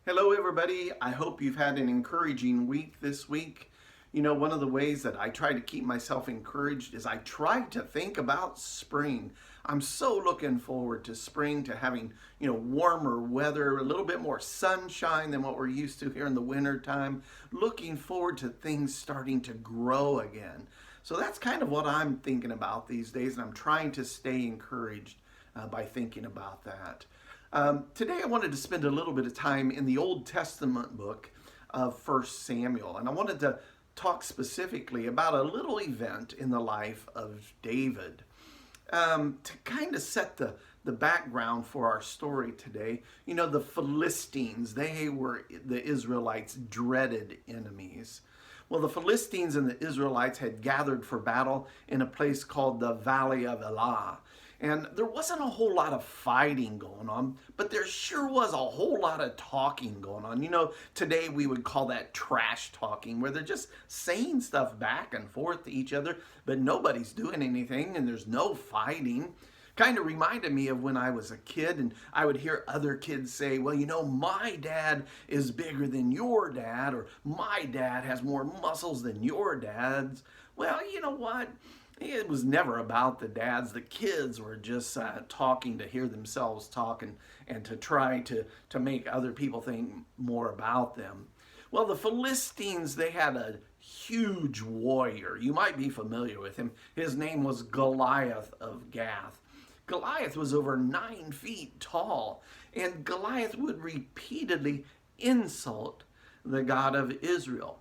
Hello, everybody. I hope you've had an encouraging week this week. You know, one of the ways that I try to keep myself encouraged is I try to think about spring. I'm so looking forward to spring, to having, warmer weather, a little bit more sunshine than what we're used to here in the winter time. Looking forward to things starting to grow again. So that's kind of what I'm thinking about these days, and I'm trying to stay encouraged by thinking about that. Today I wanted to spend a little bit of time in the Old Testament book of 1 Samuel, and I wanted to talk specifically about a little event in the life of David. To kind of set the background for our story today, the Philistines, they were the Israelites' dreaded enemies. Well, the Philistines and the Israelites had gathered for battle in a place called the Valley of Elah. And there wasn't a whole lot of fighting going on, but there sure was a whole lot of talking going on. Today we would call that trash talking, where they're just saying stuff back and forth to each other, but nobody's doing anything and there's no fighting. Kind of reminded me of when I was a kid and I would hear other kids say, well, my dad is bigger than your dad, or my dad has more muscles than your dad's. Well, you know what? It was never about the dads. The kids were just talking to hear themselves talk and to try to make other people think more about them. Well, the Philistines, they had a huge warrior. You might be familiar with him. His name was Goliath of Gath. Goliath was over 9 feet tall, and Goliath would repeatedly insult the God of Israel.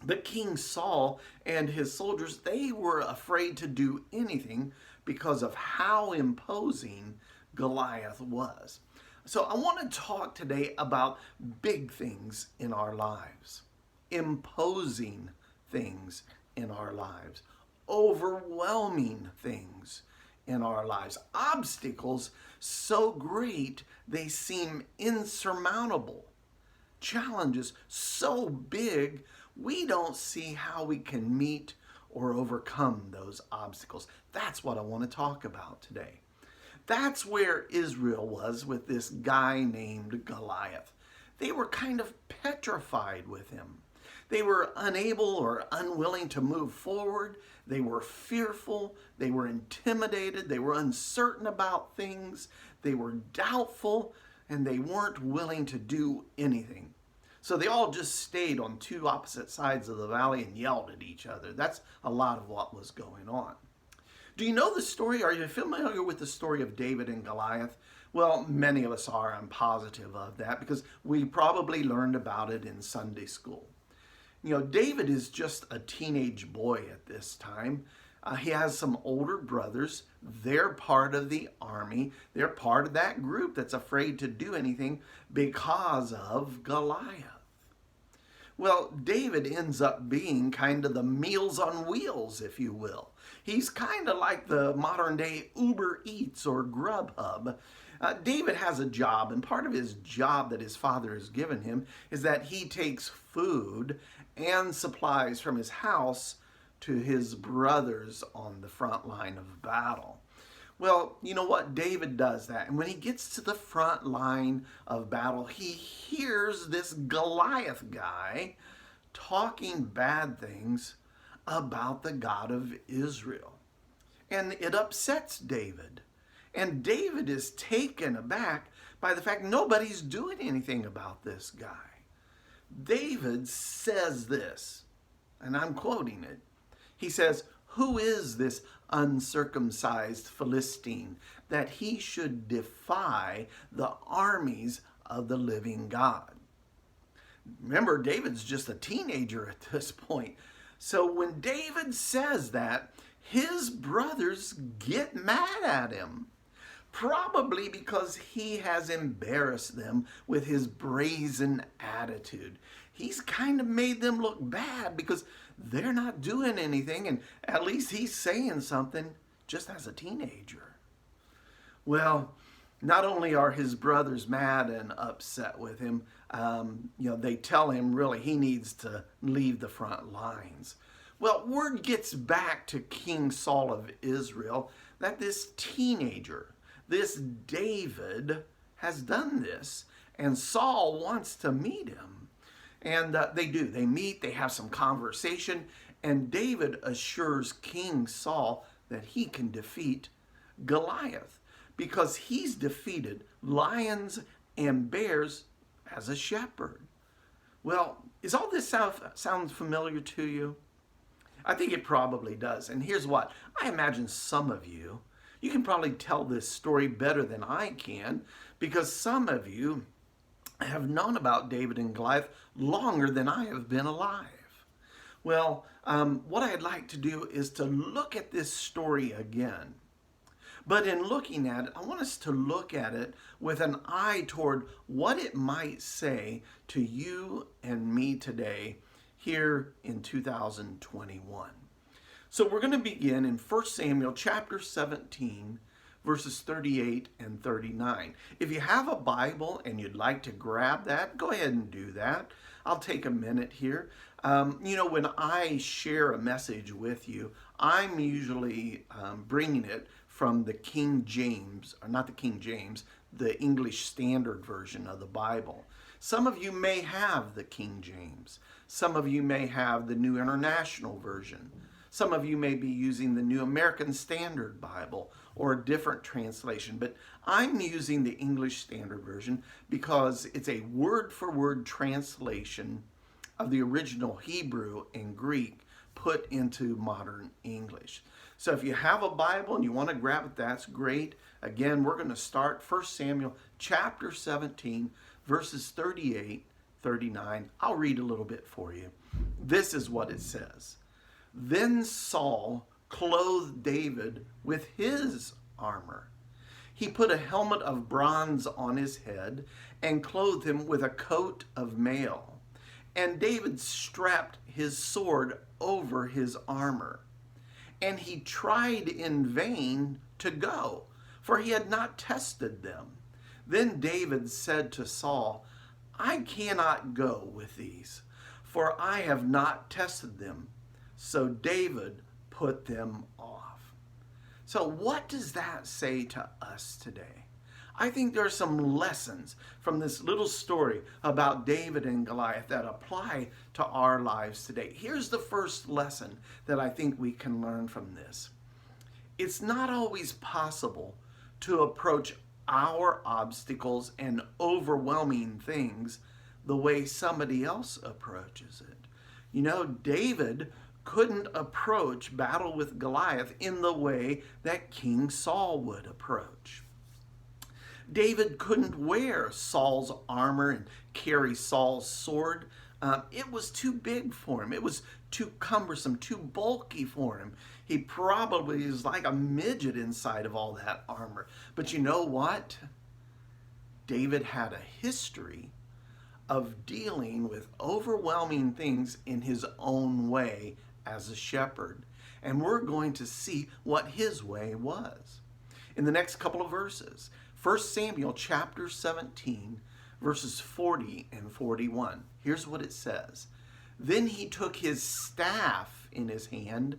But King Saul and his soldiers, they were afraid to do anything because of how imposing Goliath was. So I want to talk today about big things in our lives, imposing things in our lives, overwhelming things in our lives, obstacles so great they seem insurmountable, challenges so big we don't see how we can meet or overcome those obstacles. That's what I want to talk about today. That's where Israel was with this guy named Goliath. They were kind of petrified with him. They were unable or unwilling to move forward. They were fearful. They were intimidated. They were uncertain about things. They were doubtful, and they weren't willing to do anything. So they all just stayed on two opposite sides of the valley and yelled at each other. That's a lot of what was going on. Do you know the story? Are you familiar with the story of David and Goliath? Well, many of us are. I'm positive of that because we probably learned about it in Sunday school. David is just a teenage boy at this time. He has some older brothers. They're part of the army. They're part of that group that's afraid to do anything because of Goliath. Well, David ends up being kind of the Meals on Wheels, if you will. He's kind of like the modern day Uber Eats or Grubhub. David has a job, and part of his job that his father has given him is that he takes food and supplies from his house to his brothers on the front line of battle. Well, you know what? David does that. And when he gets to the front line of battle, he hears this Goliath guy talking bad things about the God of Israel. And it upsets David. And David is taken aback by the fact nobody's doing anything about this guy. David says this, and I'm quoting it. He says, "Who is this uncircumcised Philistine that he should defy the armies of the living God?" Remember, David's just a teenager at this point. So when David says that, his brothers get mad at him. Probably because he has embarrassed them with his brazen attitude. He's kind of made them look bad because they're not doing anything, and at least he's saying something just as a teenager. Well, not only are his brothers mad and upset with him, they tell him really he needs to leave the front lines. Well, word gets back to King Saul of Israel that this teenager, this David, has done this, and Saul wants to meet him. And they do. They meet, they have some conversation, and David assures King Saul that he can defeat Goliath because he's defeated lions and bears as a shepherd. Well, is all this sound familiar to you? I think it probably does. And here's what. I imagine some of you can probably tell this story better than I can because some of you have known about David and Goliath longer than I have been alive. Well, what I'd like to do is to look at this story again. But in looking at it, I want us to look at it with an eye toward what it might say to you and me today here in 2021. So we're going to begin in 1 Samuel chapter 17, verses 38 and 39. If you have a Bible and you'd like to grab that, go ahead and do that. I'll take a minute here. When I share a message with you, I'm usually bringing it from the King James, or not the King James, the English Standard Version of the Bible. Some of you may have the King James. Some of you may have the New International Version. Some of you may be using the New American Standard Bible or a different translation, but I'm using the English Standard Version because it's a word-for-word translation of the original Hebrew and Greek put into modern English. So if you have a Bible and you want to grab it, that's great. Again, we're going to start 1 Samuel chapter 17, verses 38, 39. I'll read a little bit for you. This is what it says. Then Saul clothed David with his armor. He put a helmet of bronze on his head and clothed him with a coat of mail. And David strapped his sword over his armor. And he tried in vain to go, for he had not tested them. Then David said to Saul, I cannot go with these, for I have not tested them. So David put them off. So what does that say to us today? I think there are some lessons from this little story about David and Goliath that apply to our lives today. Here's the first lesson that I think we can learn from this. It's not always possible to approach our obstacles and overwhelming things the way somebody else approaches it. You know, David couldn't approach battle with Goliath in the way that King Saul would approach. David couldn't wear Saul's armor and carry Saul's sword. It was too big for him. It was too cumbersome, too bulky for him. He probably is like a midget inside of all that armor. But you know what? David had a history of dealing with overwhelming things in his own way as a shepherd. And we're going to see what his way was in the next couple of verses. 1 Samuel chapter 17, verses 40 and 41. Here's what it says. Then he took his staff in his hand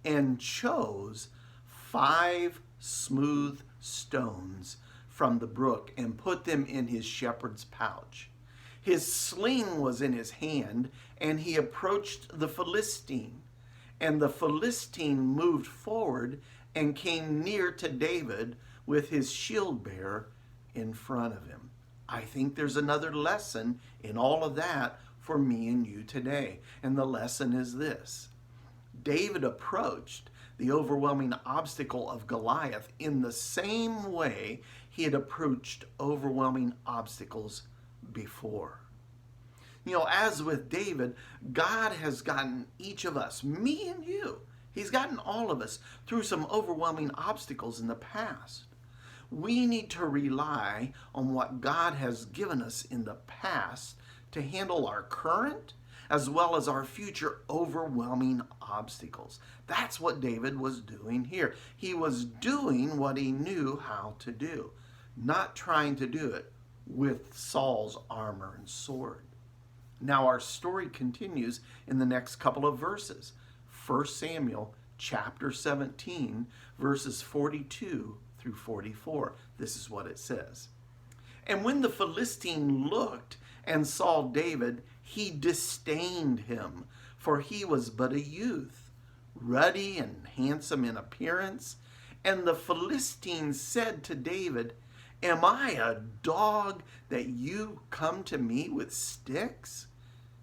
and chose 5 smooth stones from the brook and put them in his shepherd's pouch. His sling was in his hand, and he approached the Philistine. And the Philistine moved forward and came near to David with his shield bearer in front of him. I think there's another lesson in all of that for me and you today. And the lesson is this. David approached the overwhelming obstacle of Goliath in the same way he had approached overwhelming obstacles before. You know, as with David, God has gotten each of us, me and you, He's gotten all of us through some overwhelming obstacles in the past. We need to rely on what God has given us in the past to handle our current as well as our future overwhelming obstacles. That's what David was doing here. He was doing what he knew how to do, not trying to do it with Saul's armor and sword. Now our story continues in the next couple of verses. 1 Samuel chapter 17, verses 42 through 44. This is what it says. And when the Philistine looked and saw David, he disdained him, for he was but a youth, ruddy and handsome in appearance. And the Philistine said to David, "Am I a dog that you come to me with sticks?"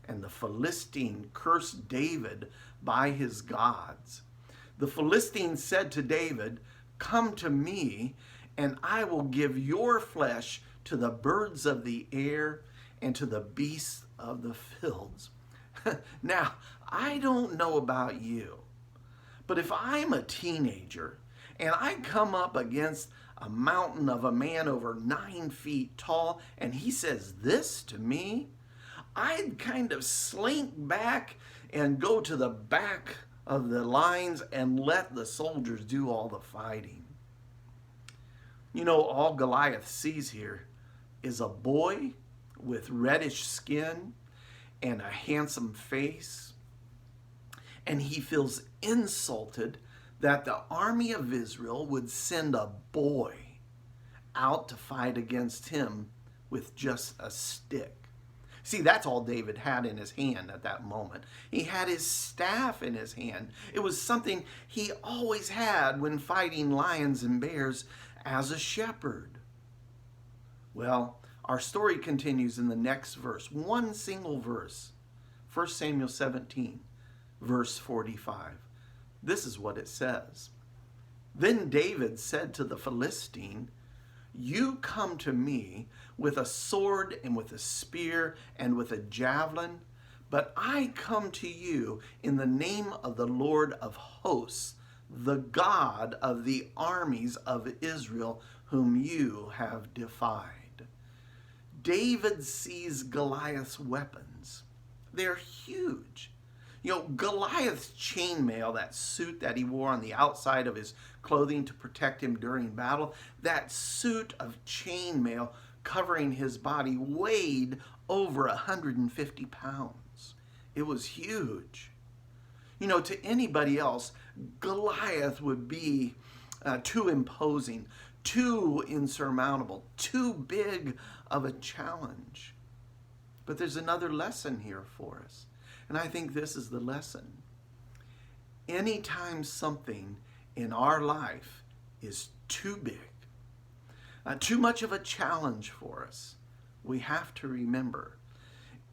And the Philistine cursed David by his gods. The Philistine said to David, "Come to me, and I will give your flesh to the birds of the air and to the beasts of the fields." Now, I don't know about you, but if I'm a teenager and I come up against a mountain of a man over 9 feet tall and he says this to me, I'd kind of slink back and go to the back of the lines and let the soldiers do all the fighting. You know, all Goliath sees here is a boy with reddish skin and a handsome face, and he feels insulted that the army of Israel would send a boy out to fight against him with just a stick. See, that's all David had in his hand at that moment. He had his staff in his hand. It was something he always had when fighting lions and bears as a shepherd. Well, our story continues in the next verse, one single verse, 1 Samuel 17, verse 45. This is what it says. Then David said to the Philistine, "You come to me with a sword and with a spear and with a javelin, but I come to you in the name of the Lord of hosts, the God of the armies of Israel, whom you have defied." David sees Goliath's weapons. They're huge. You know, Goliath's chainmail, that suit that he wore on the outside of his clothing to protect him during battle, that suit of chainmail covering his body weighed over 150 pounds. It was huge. You know, to anybody else, Goliath would be too imposing, too insurmountable, too big of a challenge. But there's another lesson here for us. And I think this is the lesson. Anytime something in our life is too big, too much of a challenge for us, we have to remember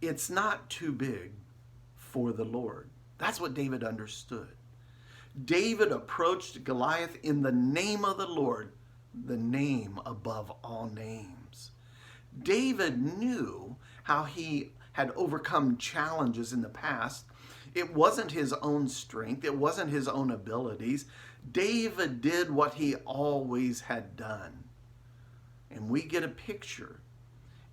it's not too big for the Lord. That's what David understood. David approached Goliath in the name of the Lord, the name above all names. David knew how he had overcome challenges in the past. It wasn't his own strength. It wasn't his own abilities. David did what he always had done. And we get a picture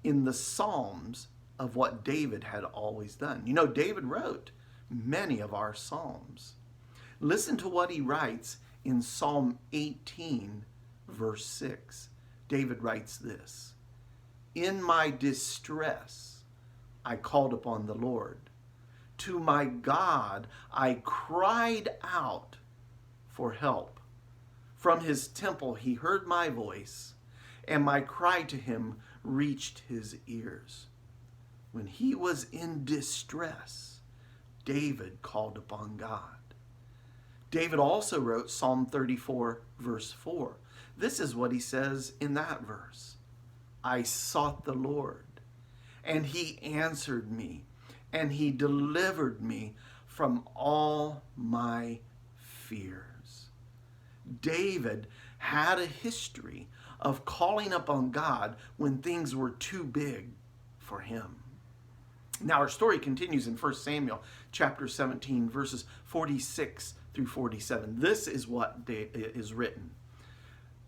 in the Psalms of what David had always done. You know, David wrote many of our Psalms. Listen to what he writes in Psalm 18, verse 6. David writes this: "In my distress, I called upon the Lord. To my God, I cried out for help. From his temple, he heard my voice, and my cry to him reached his ears." When he was in distress, David called upon God. David also wrote Psalm 34, verse 4. This is what he says in that verse: "I sought the Lord, and he answered me, and he delivered me from all my fears." David had a history of calling upon God when things were too big for him. Now our story continues in 1 Samuel chapter 17, verses 46 through 47. This is what is written.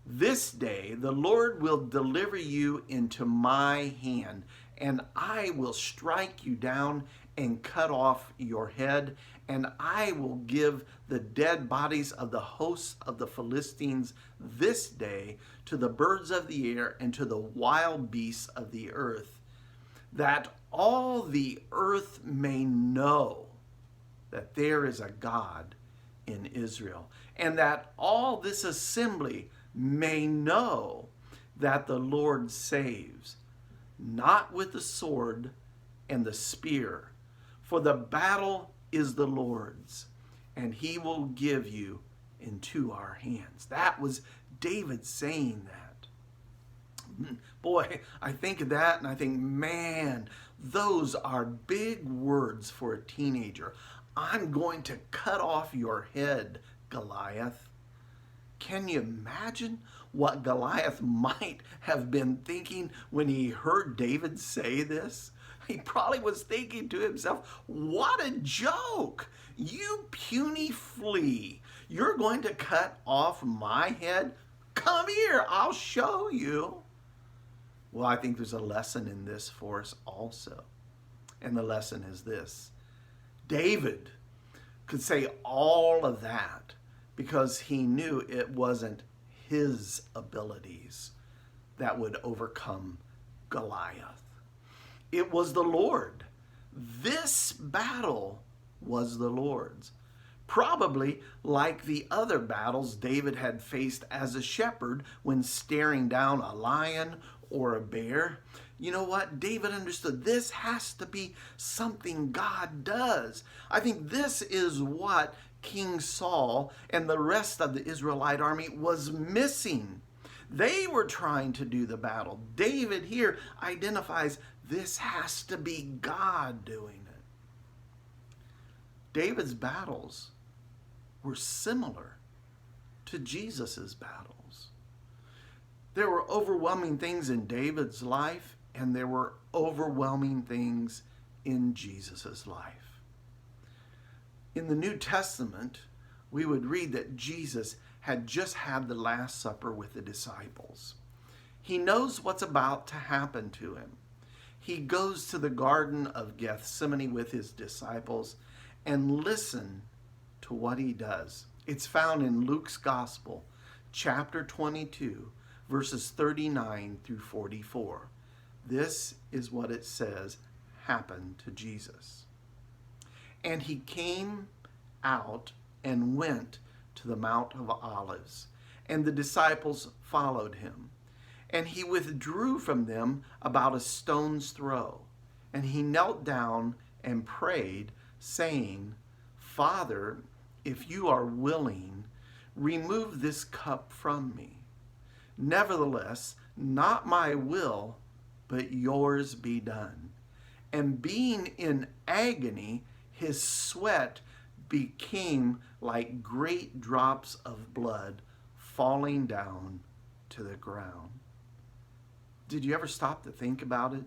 "This day the Lord will deliver you into my hand, and I will strike you down and cut off your head, and I will give the dead bodies of the hosts of the Philistines this day to the birds of the air and to the wild beasts of the earth, that all the earth may know that there is a God in Israel, and that all this assembly may know that the Lord saves, not with the sword and the spear, for the battle is the Lord's, and he will give you into our hands. That was David saying that. Boy, I think of that and I think, man, those are big words for a teenager. I'm going to cut off your head, Goliath. Can you imagine what Goliath might have been thinking when he heard David say this? He probably was thinking to himself, what a joke! You puny flea, you're going to cut off my head? Come here, I'll show you. Well, I think there's a lesson in this for us also. And the lesson is this. David could say all of that because he knew it wasn't his abilities that would overcome Goliath. It was the Lord. This battle was the Lord's. Probably like the other battles David had faced as a shepherd when staring down a lion or a bear. You know what? David understood this has to be something God does. I think this is what King Saul and the rest of the Israelite army was missing. They were trying to do the battle. David here identifies this has to be God doing it. David's battles were similar to Jesus's battles. There were overwhelming things in David's life, and there were overwhelming things in Jesus's life. In the New Testament, we would read that Jesus had just had the Last Supper with the disciples. He knows what's about to happen to him. He goes to the Garden of Gethsemane with his disciples, and listen to what he does. It's found in Luke's Gospel, chapter 22, verses 39 through 44. This is what it says happened to Jesus. And he came out and went to the Mount of Olives, and the disciples followed him. And he withdrew from them about a stone's throw, and he knelt down and prayed, saying, Father, if you are willing, remove this cup from me. Nevertheless, not my will, but yours be done. And being in agony, his sweat became like great drops of blood falling down to the ground. Did you ever stop to think about it?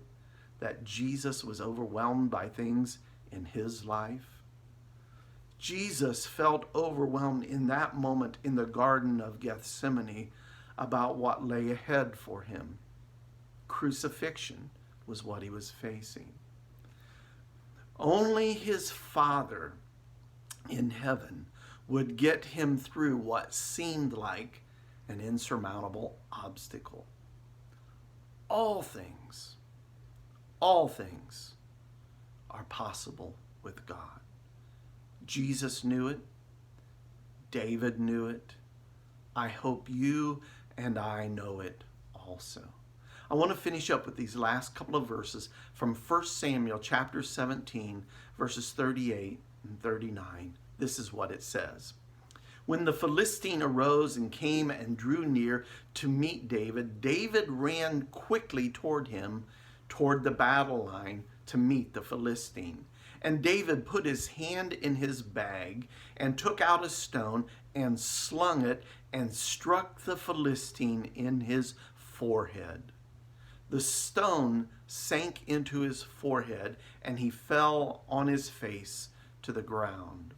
That Jesus was overwhelmed by things in his life? Jesus felt overwhelmed in that moment in the Garden of Gethsemane about what lay ahead for him. Crucifixion was what he was facing. Only his Father in heaven would get him through what seemed like an insurmountable obstacle. All things are possible with God. Jesus knew it. David knew it. I hope you and I know it also. I want to finish up with these last couple of verses from 1 Samuel chapter 17, verses 38 and 39. This is what it says. When the Philistine arose and came and drew near to meet David, David ran quickly toward him, toward the battle line to meet the Philistine. And David put his hand in his bag and took out a stone and slung it and struck the Philistine in his forehead. The stone sank into his forehead and he fell on his face to the ground.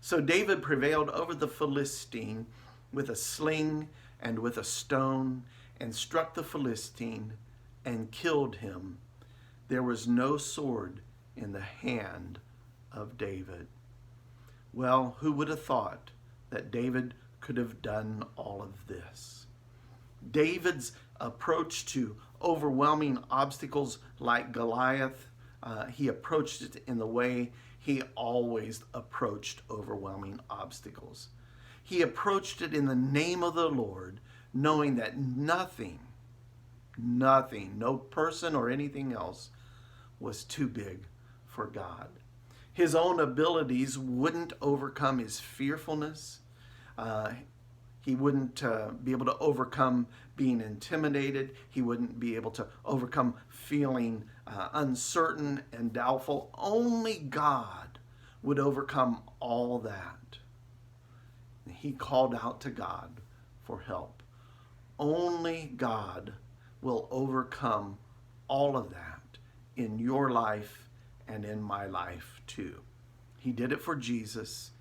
So David prevailed over the Philistine with a sling and with a stone and struck the Philistine and killed him. There was no sword in the hand of David. Well, who would have thought that David could have done all of this? David's approach to overwhelming obstacles like Goliath, he approached it in the way he always approached overwhelming obstacles. He approached it in the name of the Lord, knowing that nothing Nothing, no person or anything else was too big for God. His own abilities wouldn't overcome his fearfulness. Uh, he wouldn't be able to overcome being intimidated. He wouldn't be able to overcome feeling uncertain and doubtful. Only God would overcome all that. He called out to God for help. Only God will overcome all of that in your life and in my life too. He did it for Jesus.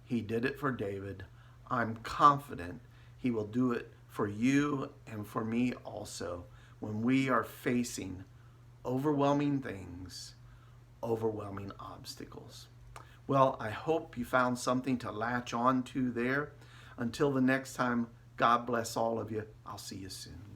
He did it for David. I'm confident he will do it for you and for me also when we are facing overwhelming things, overwhelming obstacles. Well, I hope you found something to latch on to there. Until the next time, God bless all of you. I'll see you soon.